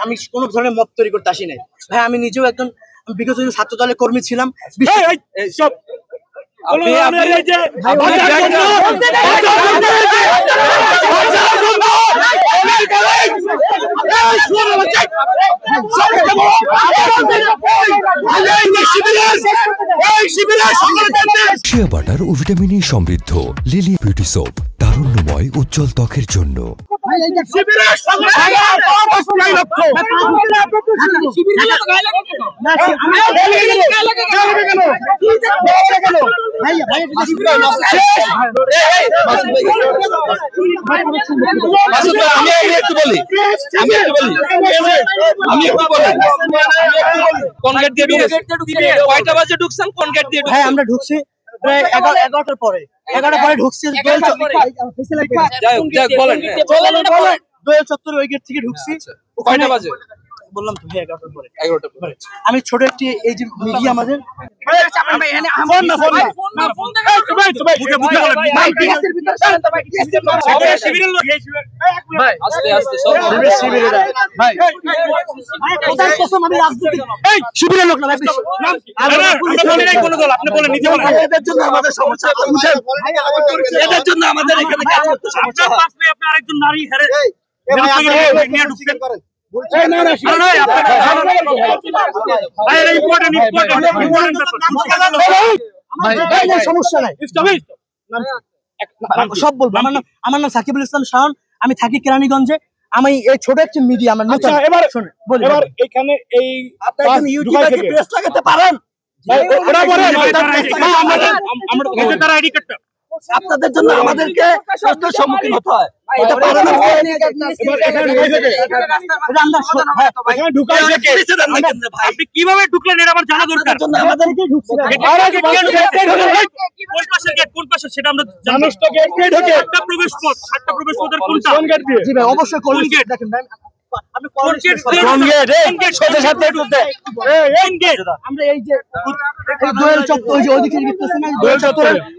আমি কোনো ধরনের মত তৈরি করতে আসি নাই ভাই। আমি নিজেও একজন বিগত দিনের ছাত্র দলের কর্মী ছিলাম। সব শিয়া বাটার ও ভিটামিন ই সমৃদ্ধ লিলি বিউটি সোপ, তারুণ্যময় উজ্জ্বল ত্বকের জন্য। আমরা ঢুকছি প্রায় 11টার পরে 11টার পরে ঢুকছি দোয়েল চত্বর ওই গেট থেকে ঢুকছি। কয়টা বাজে বললাম তো ভাই 11টার পরে। আমি ছোট একটি এই যে মিডিয়া আমাদের শিবিরের লোক না, এদের জন্য আমাদের সমস্যা, এদের জন্য আমাদের এখানে কাজ করতে সমস্যা। আরেকজন নারী হেরে নিয়ে ঢুকছেন সমস্যা নাই, সব বলবো। আমার নাম সাকিবুল ইসলাম শাওন, আমি থাকি কেরানীগঞ্জে। আমি এই ছোট একটি মিডিয়া আমার নতুন। এবার এখানে এই ইউটিউবে কি প্রেস লাগাতে পারেন? আপনাদের জন্য আমাদেরকে কষ্টের সম্মুখীন হতে হয়। কিভাবে ঢুকলেন এটা আমার জানা দরকার।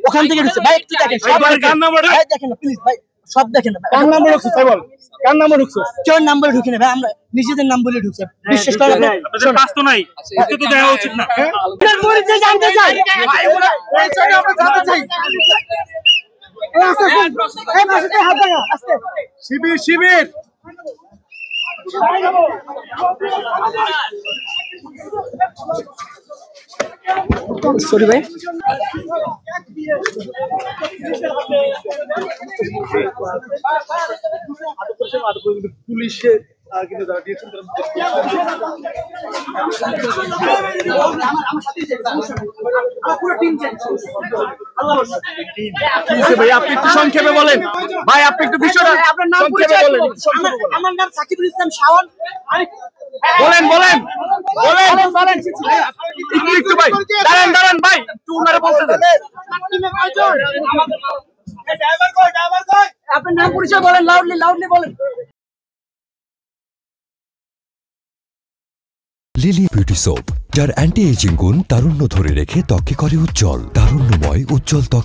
ওখান থেকে সব দেখেন কেউ নাম্বার ঢুকে না ভাই, আমরা নিজেদের নাম বলে ঢুকছে। বিশ্বাস করেন শিবির শিবির সরি ভাই। পুলিশের কিন্তু যারা দিয়েছেন ভাই, আপনি একটু সংক্ষেপে বলেন ভাই, আপনি একটু বিষয়টা সংক্ষেপে বলেন। আমার নাম সাকিবুল ইসলাম শাওন। বলেন বলেন বলেন একটু ভাই, দাঁড়ান দাঁড়ান ভাই, একটু উনারে বলতে দেন। আপনার নাম পরিচয় বলেন, লাউডলি বলেন। লিলি বিউটি সোপ, যার অ্যান্টি এজিং গুণ তারুণ্য ধরে রেখে ত্বকে করে উজ্জ্বল, তারুণ্যময় উজ্জ্বল ত্বক।